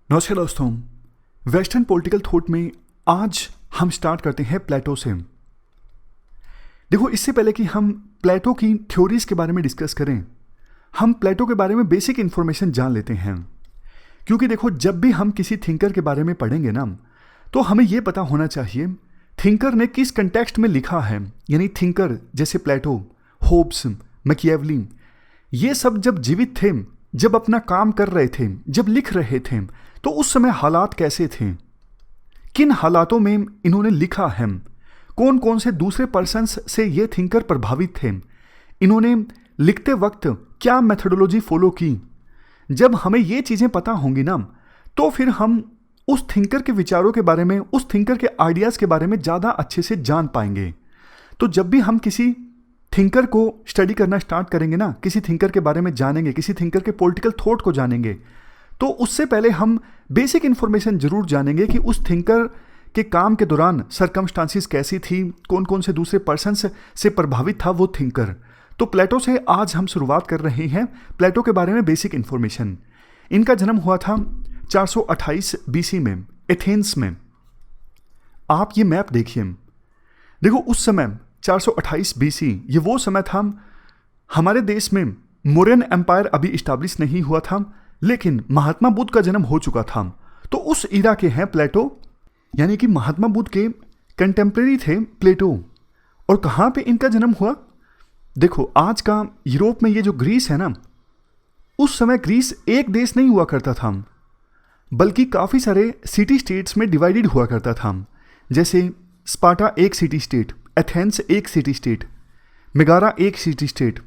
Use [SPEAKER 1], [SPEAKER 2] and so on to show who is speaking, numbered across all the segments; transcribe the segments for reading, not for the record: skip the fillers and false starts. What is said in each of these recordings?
[SPEAKER 1] नमस्कार दोस्तों। Western political thought में आज हम स्टार्ट करते हैं प्लेटो से। देखो, इससे पहले कि हम प्लेटो की थ्योरीज के बारे में डिस्कस करें, हम प्लेटो के बारे में बेसिक इन्फॉर्मेशन जान लेते हैं। क्योंकि देखो, जब भी हम किसी थिंकर के बारे में पढ़ेंगे ना, तो हमें यह पता होना चाहिए थिंकर ने किस कंटेक्स्ट में लिखा है। यानी थिंकर जैसे प्लेटो, होब्स, मैकियावेली, ये सब जब जीवित थे, जब अपना काम कर रहे थे, जब लिख रहे थे, तो उस समय हालात कैसे थे, किन हालातों में इन्होंने लिखा है, कौन कौन से दूसरे पर्सन्स से ये थिंकर प्रभावित थे, इन्होंने लिखते वक्त क्या मेथोडोलॉजी फॉलो की। जब हमें ये चीज़ें पता होंगी ना, तो फिर हम उस थिंकर के विचारों के बारे में, उस थिंकर के आइडियाज़ के बारे में ज़्यादा अच्छे से जान पाएंगे। तो जब भी हम किसी थिंकर को स्टडी करना स्टार्ट करेंगे ना, किसी थिंकर के बारे में जानेंगे, किसी थिंकर के पॉलिटिकल थॉट को जानेंगे, तो उससे पहले हम बेसिक इन्फॉर्मेशन जरूर जानेंगे कि उस थिंकर के काम के दौरान सरकमस्टांसिस कैसी थी, कौन कौन से दूसरे पर्सन्स से प्रभावित था वो थिंकर। तो प्लेटो से आज हम शुरुआत कर रहे हैं, प्लेटो के बारे में बेसिक इन्फॉर्मेशन। इनका जन्म हुआ था 428 बीसी में, एथेंस में। आप ये मैप देखिए। देखो, उस समय 428 बीसी, ये वो समय था, हमारे देश में मौर्यन एम्पायर अभी इस्टेब्लिश नहीं हुआ था, लेकिन महात्मा बुद्ध का जन्म हो चुका था। तो उस इरा के हैं प्लेटो, यानी कि महात्मा बुद्ध के कंटेम्प्रेरी थे प्लेटो। और कहाँ पे इनका जन्म हुआ? देखो, आज का यूरोप में ये जो ग्रीस है ना, उस समय ग्रीस एक देश नहीं हुआ करता था, बल्कि काफ़ी सारे सिटी स्टेट्स में डिवाइडेड हुआ करता था। जैसे स्पार्टा एक सिटी स्टेट, एथेंस एक सिटी स्टेट, मेगारा एक सिटी स्टेट,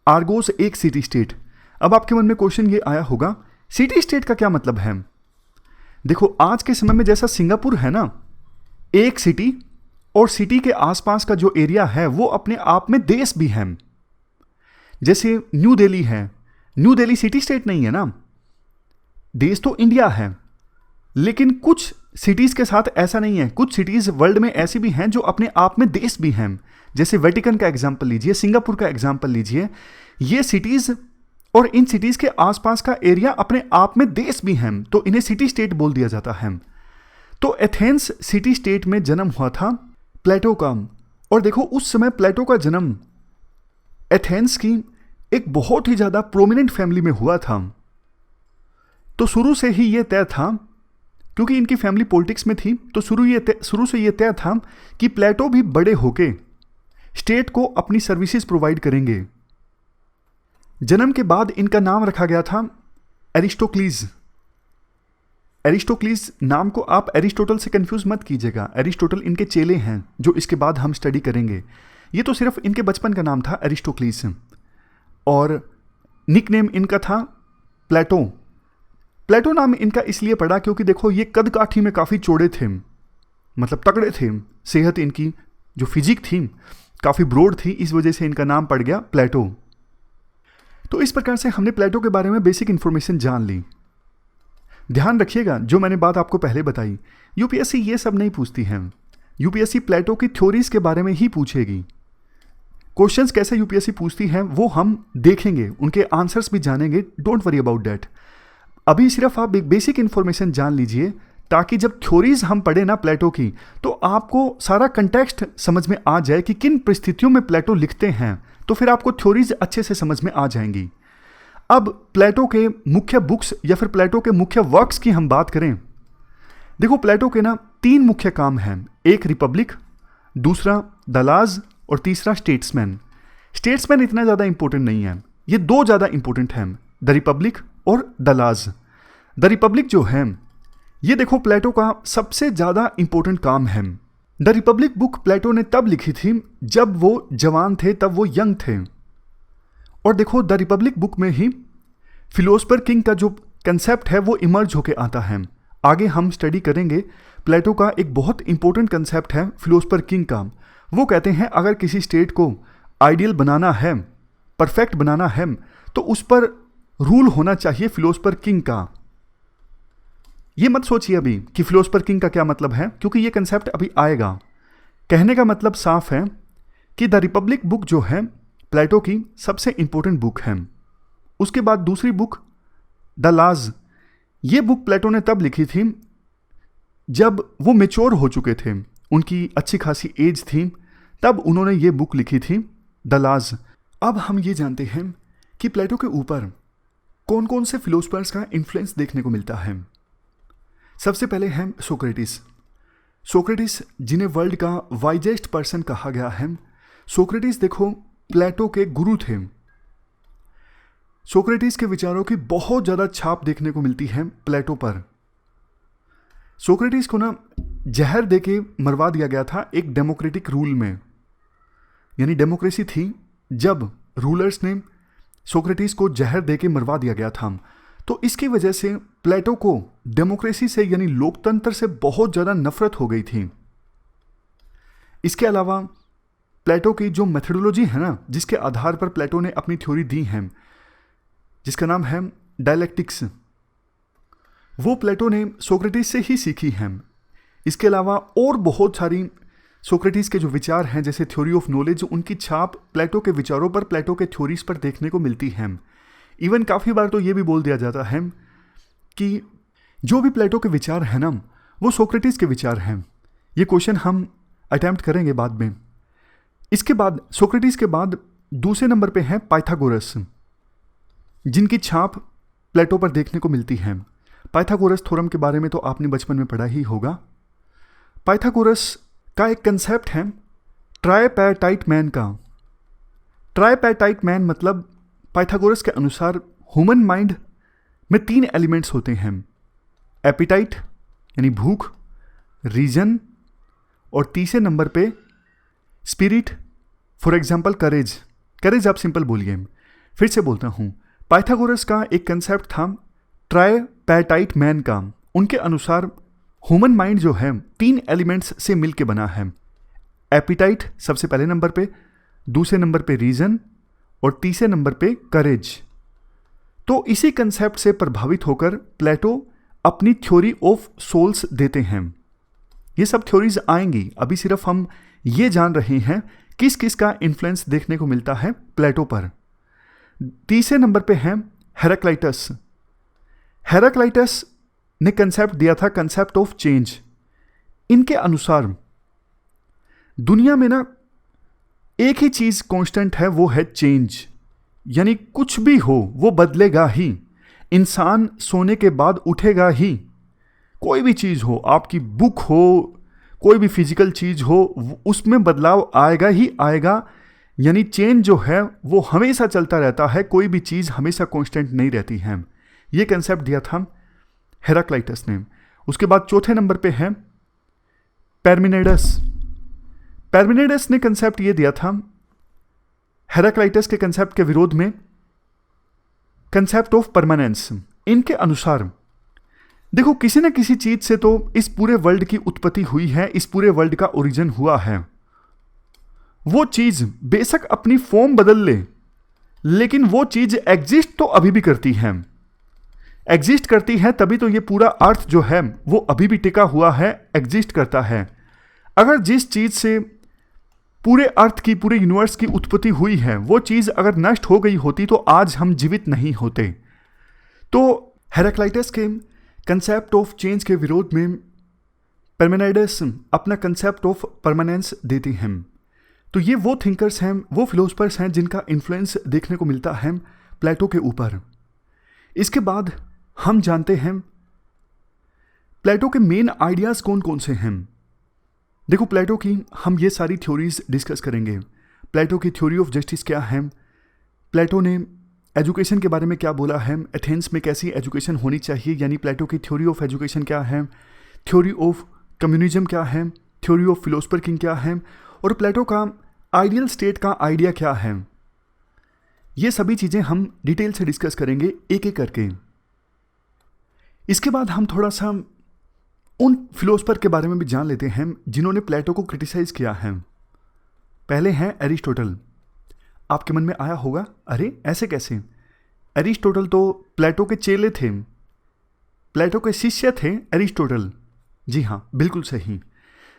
[SPEAKER 1] आर्गोस एक सिटी स्टेट। अब आपके मन में क्वेश्चन ये आया होगा, सिटी स्टेट का क्या मतलब है? देखो, आज के समय में जैसा सिंगापुर है ना, एक सिटी, और सिटी के आसपास का जो एरिया है वो अपने आप में देश भी है। जैसे न्यू दिल्ली है, न्यू दिल्ली सिटी स्टेट नहीं है ना, देश तो इंडिया है। लेकिन कुछ सिटीज़ के साथ ऐसा नहीं है, कुछ सिटीज़ वर्ल्ड में ऐसी भी हैं जो अपने आप में देश भी हैं। जैसे वेटिकन का एग्जाम्पल लीजिए, सिंगापुर का एग्जाम्पल लीजिए। ये सिटीज़ और इन सिटीज़ के आसपास का एरिया अपने आप में देश भी हैं, तो इन्हें सिटी स्टेट बोल दिया जाता है। तो एथेंस सिटी स्टेट में जन्म हुआ था प्लेटो का। और देखो, उस समय प्लेटो का जन्म एथेंस की एक बहुत ही ज़्यादा प्रोमिनेंट फैमिली में हुआ था। तो शुरू से ही ये तय था, क्योंकि इनकी फैमिली पॉलिटिक्स में थी, तो शुरू से ये तय था कि प्लेटो भी बड़े होके स्टेट को अपनी सर्विसेज प्रोवाइड करेंगे। जन्म के बाद इनका नाम रखा गया था एरिस्टोक्लीज। एरिस्टोक्लीज नाम को आप एरिस्टोटल से कंफ्यूज मत कीजिएगा, एरिस्टोटल इनके चेले हैं जो इसके बाद हम स्टडी करेंगे। ये तो सिर्फ इनके बचपन का नाम था, एरिस्टोक्लीज। और निक नेम इनका था प्लेटो। प्लेटो नाम इनका इसलिए पड़ा क्योंकि देखो, ये कद काठी में काफ़ी चौड़े थे, मतलब तगड़े थे। सेहत इनकी जो फिजिक थी काफ़ी ब्रॉड थी, इस वजह से इनका नाम पड़ गया प्लेटो। तो इस प्रकार से हमने प्लेटो के बारे में बेसिक इन्फॉर्मेशन जान ली। ध्यान रखिएगा, जो मैंने बात आपको पहले बताई, यूपीएससी ये सब नहीं पूछती है। यूपीएससी प्लेटो की थ्योरीज के बारे में ही पूछेगी। क्वेश्चंस कैसे यूपीएससी पूछती है वो हम देखेंगे, उनके आंसर्स भी जानेंगे। Don't worry about that. अभी सिर्फ आप एक बेसिक इन्फॉर्मेशन जान लीजिए, ताकि जब थ्योरीज हम पढ़े ना प्लेटो की, तो आपको सारा कंटेक्स्ट समझ में आ जाए कि किन परिस्थितियों में प्लेटो लिखते हैं। तो फिर आपको थ्योरीज अच्छे से समझ में आ जाएंगी। अब प्लेटो के मुख्य बुक्स या फिर प्लेटो के मुख्य वर्क्स की हम बात करें। देखो, प्लेटो के ना 3 मुख्य काम हैं, एक रिपब्लिक, दूसरा द लाज, और तीसरा स्टेट्समैन। स्टेट्समैन इतना ज़्यादा इंपॉर्टेंट नहीं है, ये 2 ज़्यादा इंपॉर्टेंट हैं, द रिपब्लिक और द लाज। द रिपब्लिक जो है, ये देखो प्लेटो का सबसे ज़्यादा इंपॉर्टेंट काम है। द रिपब्लिक बुक प्लेटो ने तब लिखी थी जब वो जवान थे, तब वो यंग थे। और देखो, द रिपब्लिक बुक में ही फिलोसफर किंग का जो कंसेप्ट है वो इमर्ज होके आता है। आगे हम स्टडी करेंगे, प्लेटो का एक बहुत इंपॉर्टेंट कंसेप्ट है फिलोसफर किंग का। वो कहते हैं अगर किसी स्टेट को आइडियल बनाना है, परफेक्ट बनाना है, तो उस पर रूल होना चाहिए फिलोसफर किंग का। ये मत सोचिए अभी कि फिलोसफर किंग का क्या मतलब है, क्योंकि ये कंसेप्ट अभी आएगा। कहने का मतलब साफ है कि द रिपब्लिक बुक जो है प्लेटो की सबसे इंपॉर्टेंट बुक है। उसके बाद दूसरी बुक द लाज, ये बुक प्लेटो ने तब लिखी थी जब वो मेच्योर हो चुके थे, उनकी अच्छी खासी एज थी, तब उन्होंने ये बुक लिखी थी द लाज। अब हम ये जानते हैं कि प्लेटो के ऊपर कौन कौन से फिलोसफर्स का इन्फ्लुएंस देखने को मिलता है। सबसे पहले हैं सोक्रेटिस। सोक्रेटिस जिन्हें वर्ल्ड का वाइजेस्ट पर्सन कहा गया है। सोक्रेटिस देखो प्लेटो के गुरु थे। सोक्रेटिस के विचारों की बहुत ज़्यादा छाप देखने को मिलती है प्लेटो पर। सोक्रेटिस को ना जहर देके मरवा दिया गया था एक डेमोक्रेटिक रूल में, यानी डेमोक्रेसी थी जब रूलर्स ने सोक्रेटिस को जहर देके मरवा दिया गया था। तो इसकी वजह से प्लेटो को डेमोक्रेसी से यानी लोकतंत्र से बहुत ज़्यादा नफरत हो गई थी। इसके अलावा प्लेटो की जो मेथोडोलॉजी है ना, जिसके आधार पर प्लेटो ने अपनी थ्योरी दी है, जिसका नाम है डायलेक्टिक्स, वो प्लेटो ने सोक्रेटिस से ही सीखी है। इसके अलावा और बहुत सारी सोक्रेटिस के जो विचार हैं, जैसे थ्योरी ऑफ नॉलेज, उनकी छाप प्लेटो के विचारों पर, प्लेटो के थ्योरीज पर देखने को मिलती है। इवन काफ़ी बार तो ये भी बोल दिया जाता है कि जो भी प्लेटो के विचार हैं ना, वो सोक्रेटिस के विचार हैं। ये क्वेश्चन हम अटैम्प्ट करेंगे बाद में। इसके बाद सोक्रेटिस के बाद दूसरे नंबर पे है पाइथागोरस, जिनकी छाप प्लेटो पर देखने को मिलती है। पाइथागोरस थ्योरम के बारे में तो आपने बचपन में पढ़ा ही होगा। पाइथागोरस का एक कंसेप्ट है ट्राइपेटाइट मैन का। ट्राइपेटाइट मैन मतलब पाइथागोरस के अनुसार ह्यूमन माइंड में 3 एलिमेंट्स होते हैं, एपिटाइट यानी भूख, रीजन, और तीसरे नंबर पे स्पिरिट, फॉर एग्जाम्पल करेज। करेज आप सिंपल बोलिए। फिर से बोलता हूँ, पाइथागोरस का एक कंसेप्ट था ट्राइपेटाइट मैन का। उनके अनुसार ह्यूमन माइंड जो है 3 एलिमेंट्स से मिलके बना है। एपिटाइट सबसे पहले नंबर पे, दूसरे नंबर पे रीजन, और तीसरे नंबर पे करेज। तो इसी कंसेप्ट से प्रभावित होकर प्लेटो अपनी थ्योरी ऑफ सोल्स देते हैं। ये सब थ्योरीज आएंगी, अभी सिर्फ हम ये जान रहे हैं किस किस का इन्फ्लुएंस देखने को मिलता है प्लेटो पर। तीसरे नंबर पे है हेराक्लाइटस। हेराक्लाइटस ने कंसेप्ट दिया था कंसेप्ट ऑफ चेंज। इनके अनुसार दुनिया में ना एक ही चीज कांस्टेंट है, वो है चेंज, यानी कुछ भी हो वो बदलेगा ही। इंसान सोने के बाद उठेगा ही। कोई भी चीज हो, आपकी बुक हो, कोई भी फिजिकल चीज हो, उसमें बदलाव आएगा ही आएगा। यानी चेंज जो है वो हमेशा चलता रहता है, कोई भी चीज हमेशा कांस्टेंट नहीं रहती है। ये कंसेप्ट दिया था हेराक्लाइटस ने। उसके बाद चौथे नंबर पे है पैरमिनेडस। पैरमिनेडस ने कंसेप्ट ये दिया था हेराक्लाइटस के कंसेप्ट के विरोध में, कंसेप्ट ऑफ परमानेंस। इनके अनुसार देखो, किसी न किसी चीज से तो इस पूरे वर्ल्ड की उत्पत्ति हुई है, इस पूरे वर्ल्ड का ओरिजिन हुआ है। वो चीज बेशक अपनी फॉर्म बदल ले, लेकिन वो चीज एग्जिस्ट तो अभी भी करती है। एग्जिस्ट करती है तभी तो ये पूरा अर्थ जो है वो अभी भी टिका हुआ है, एग्जिस्ट करता है। अगर जिस चीज से पूरे अर्थ की, पूरे यूनिवर्स की उत्पत्ति हुई है, वो चीज अगर नष्ट हो गई होती तो आज हम जीवित नहीं होते। तो हेराक्लाइटस के कंसेप्ट ऑफ चेंज के विरोध में पैरमिनेडस अपना कंसेप्ट ऑफ परमानेंस देती हैं। तो ये वो थिंकर्स हैं, वो फिलोसफर्स हैं जिनका इन्फ्लुएंस देखने को मिलता है प्लेटो के ऊपर। इसके बाद हम जानते हैं प्लेटो के मेन आइडियाज कौन कौन से हैं। देखो, प्लेटो की हम ये सारी थ्योरीज डिस्कस करेंगे। प्लेटो की थ्योरी ऑफ जस्टिस क्या है, प्लेटो ने एजुकेशन के बारे में क्या बोला है, एथेंस में कैसी एजुकेशन होनी चाहिए, यानी प्लेटो की थ्योरी ऑफ एजुकेशन क्या है, थ्योरी ऑफ कम्युनिज्म क्या है, थ्योरी ऑफ फिलोसफर किंग क्या है, और प्लेटो का आइडियल स्टेट का आइडिया क्या है। ये सभी चीज़ें हम डिटेल से डिस्कस करेंगे एक एक करके। इसके बाद हम थोड़ा सा उन फिलोसफर के बारे में भी जान लेते हैं जिन्होंने प्लेटो को क्रिटिसाइज किया है। पहले हैं एरिस्टोटल। आपके मन में आया होगा, अरे ऐसे कैसे? एरिस्टोटल तो प्लेटो के चेले थे, प्लेटो के शिष्य थे एरिस्टोटल। जी हाँ, बिल्कुल सही।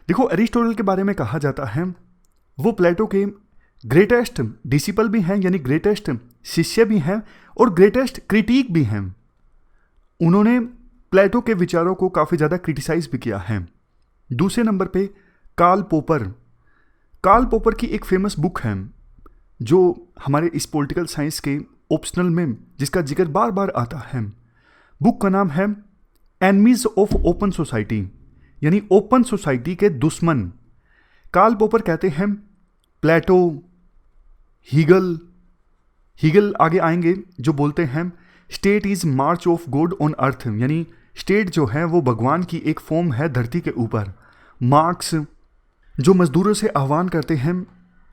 [SPEAKER 1] देखो, एरिस्टोटल के बारे में कहा जाता है वो प्लेटो के ग्रेटेस्ट डिसिपल भी हैं, यानी ग्रेटेस्ट शिष्य भी हैं, और ग्रेटेस्ट क्रिटिक भी हैं। उन्होंने प्लेटो के विचारों को काफ़ी ज़्यादा क्रिटिसाइज भी किया है। दूसरे नंबर पे कार्ल पोपर की एक फेमस बुक है जो हमारे इस पॉलिटिकल साइंस के ऑप्शनल में जिसका जिक्र बार बार आता है। बुक का नाम है एनमीज ऑफ ओपन सोसाइटी, यानी ओपन सोसाइटी के दुश्मन। कार्ल पोपर कहते हैं प्लेटो, हीगल आगे आएंगे जो बोलते हैं state is March of God on earth, यानी स्टेट जो है वो भगवान की एक फॉर्म है धरती के ऊपर। मार्क्स जो मजदूरों से आह्वान करते हैं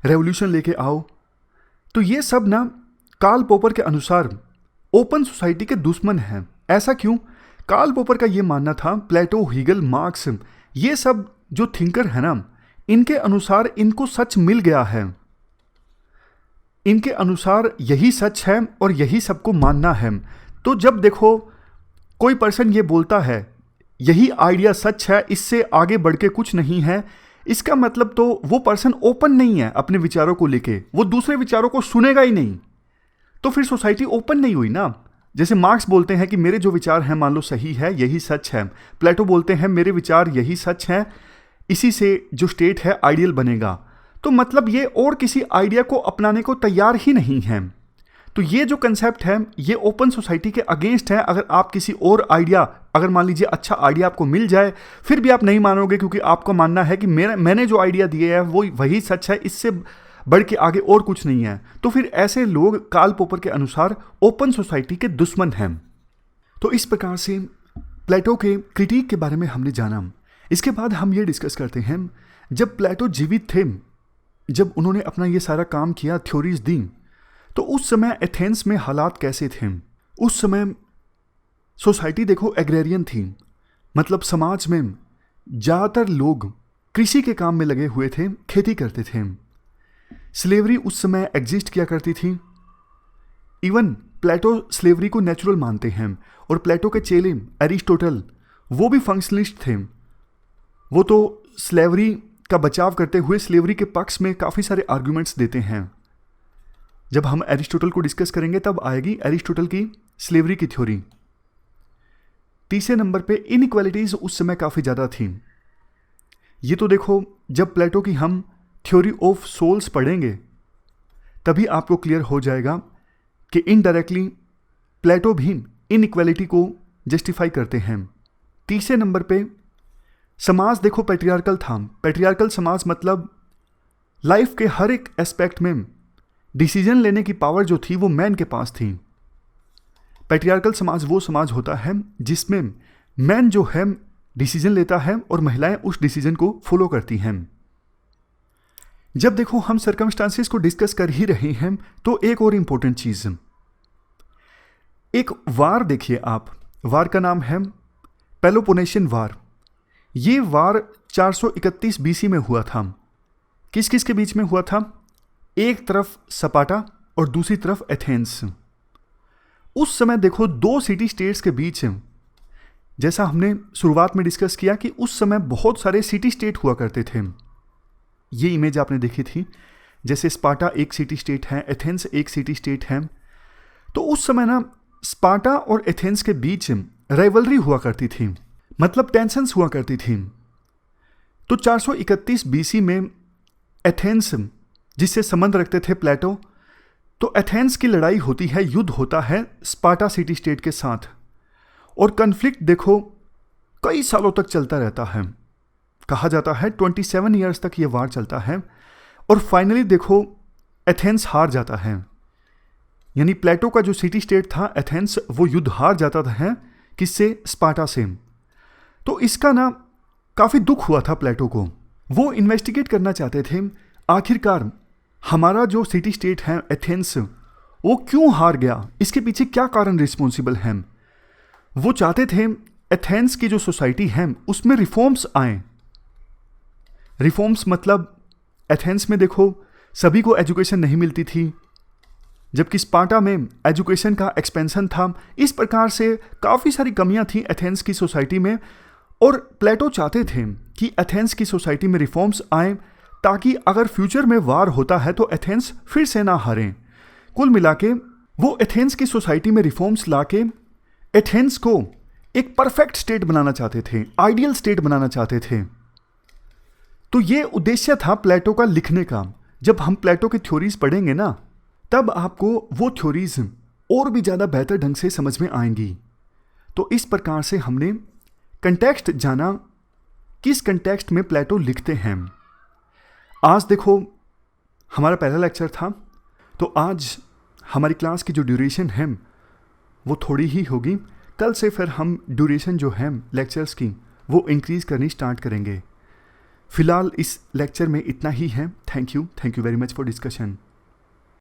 [SPEAKER 1] रेवोल्यूशन लेके आओ। तो ये सब ना कार्ल पोपर के अनुसार ओपन सोसाइटी के दुश्मन हैं। ऐसा क्यों? कार्ल पोपर का ये मानना था प्लेटो, हीगल, मार्क्स ये सब जो थिंकर है ना, इनके अनुसार इनको सच मिल गया है, इनके अनुसार यही सच है और यही सबको मानना है। तो जब देखो कोई पर्सन ये बोलता है यही आइडिया सच है, इससे आगे बढ़ के कुछ नहीं है, इसका मतलब तो वो पर्सन ओपन नहीं है अपने विचारों को लेके, वो दूसरे विचारों को सुनेगा ही नहीं। तो फिर सोसाइटी ओपन नहीं हुई ना। जैसे मार्क्स बोलते हैं कि मेरे जो विचार हैं मान लो सही है, यही सच है। प्लेटो बोलते हैं मेरे विचार यही सच है, इसी से जो स्टेट है आइडियल बनेगा। तो मतलब ये और किसी आइडिया को अपनाने को तैयार ही नहीं है। तो ये जो कंसेप्ट है ये ओपन सोसाइटी के अगेंस्ट है। अगर आप किसी और आइडिया, अगर मान लीजिए अच्छा आइडिया आपको मिल जाए, फिर भी आप नहीं मानोगे क्योंकि आपका मानना है कि मैंने जो आइडिया दिए है वो वही सच है, इससे बढ़ के आगे और कुछ नहीं है। तो फिर ऐसे लोग कार्ल पोपर के अनुसार ओपन सोसाइटी के दुश्मन हैं। तो इस प्रकार से प्लेटो के क्रिटिक के बारे में हमने जाना। इसके बाद हम ये डिस्कस करते हैं जब प्लेटो जीवित थे, जब उन्होंने अपना ये सारा काम किया, थ्योरीज दी, तो उस समय एथेंस में हालात कैसे थे? उस समय सोसाइटी देखो एग्रेरियन थी, मतलब समाज में ज़्यादातर लोग कृषि के काम में लगे हुए थे, खेती करते थे। स्लेवरी उस समय एग्जिस्ट किया करती थी। इवन प्लेटो स्लेवरी को नेचुरल मानते हैं। और प्लेटो के चेले एरिस्टोटल वो भी फंक्शनलिस्ट थे। वो तो स्लेवरी का बचाव करते हुए स्लेवरी के पक्ष में काफ़ी सारे आर्ग्यूमेंट्स देते हैं। जब हम एरिस्टोटल को डिस्कस करेंगे तब आएगी एरिस्टोटल की स्लेवरी की थ्योरी। तीसरे नंबर पे इनइक्वालिटीज उस समय काफ़ी ज़्यादा थी। ये तो देखो जब प्लेटो की हम थ्योरी ऑफ सोल्स पढ़ेंगे तभी आपको क्लियर हो जाएगा कि इनडायरेक्टली प्लेटो भी इनइक्वालिटी को जस्टिफाई करते हैं। तीसरे नंबर पे समाज देखो पैट्रियार्कल था। पैट्रियार्कल समाज मतलब लाइफ के हर एक एस्पेक्ट में डिसीजन लेने की पावर जो थी वो मैन के पास थी। पैट्रियार्कल समाज वो समाज होता है जिसमें मैन जो है डिसीजन लेता है और महिलाएं उस डिसीजन को फॉलो करती हैं। जब देखो हम सर्कमस्टांसेस को डिस्कस कर ही रहे हैं तो एक और इंपॉर्टेंट चीज, एक वार देखिए आप, वार का नाम है पेलोपोनेशियन वार। ये वार 431 बीसी में हुआ था। किस किस के बीच में हुआ था? एक तरफ स्पार्टा और दूसरी तरफ एथेंस। उस समय देखो दो सिटी स्टेट्स के बीच, जैसा हमने शुरुआत में डिस्कस किया कि उस समय बहुत सारे सिटी स्टेट हुआ करते थे। ये इमेज आपने देखी थी, जैसे स्पार्टा एक सिटी स्टेट है, एथेंस एक सिटी स्टेट है। तो उस समय ना स्पार्टा और एथेंस के बीच राइवलरी हुआ करती थी, मतलब टेंशंस हुआ करती थी। तो 431 बीसी में एथेंस जिससे संबंध रखते थे प्लेटो, तो एथेंस की लड़ाई होती है, युद्ध होता है स्पार्टा सिटी स्टेट के साथ। और कन्फ्लिक्ट देखो कई सालों तक चलता रहता है, कहा जाता है 27 ईयर्स तक ये वार चलता है। और फाइनली देखो एथेंस हार जाता है, यानी प्लेटो का जो सिटी स्टेट था एथेंस, वो युद्ध हार जाता है किससे? स्पार्टा से। तो इसका ना काफ़ी दुख हुआ था प्लेटो को। वो इन्वेस्टिगेट करना चाहते थे आखिरकार हमारा जो सिटी स्टेट है एथेंस वो क्यों हार गया, इसके पीछे क्या कारण रिस्पॉन्सिबल हैं। वो चाहते थे एथेंस की जो सोसाइटी है उसमें रिफॉर्म्स आए। रिफॉर्म्स मतलब एथेंस में देखो सभी को एजुकेशन नहीं मिलती थी, जबकि स्पार्टा में एजुकेशन का एक्सपेंशन था। इस प्रकार से काफ़ी सारी कमियां थी एथेंस की सोसाइटी में। और प्लेटो चाहते थे कि एथेंस की सोसाइटी में रिफॉर्म्स आए ताकि अगर फ्यूचर में वार होता है तो एथेंस फिर से ना हारें। कुल मिला के वो एथेंस की सोसाइटी में रिफॉर्म्स लाके एथेंस को एक परफेक्ट स्टेट बनाना चाहते थे, आइडियल स्टेट बनाना चाहते थे। तो ये उद्देश्य था प्लेटो का लिखने का। जब हम प्लेटो की थ्योरीज पढ़ेंगे ना, तब आपको वो थ्योरीज और भी ज़्यादा बेहतर ढंग से समझ में आएंगी। तो इस प्रकार से हमने कंटेक्स्ट जाना, किस कंटेक्स्ट में प्लेटो लिखते हैं। आज देखो हमारा पहला लेक्चर था, तो आज हमारी क्लास की जो ड्यूरेशन है वो थोड़ी ही होगी। कल से फिर हम ड्यूरेशन जो है लेक्चर्स की वो इंक्रीज़ करनी स्टार्ट करेंगे। फ़िलहाल इस लेक्चर में इतना ही है। Thank you very much for discussion.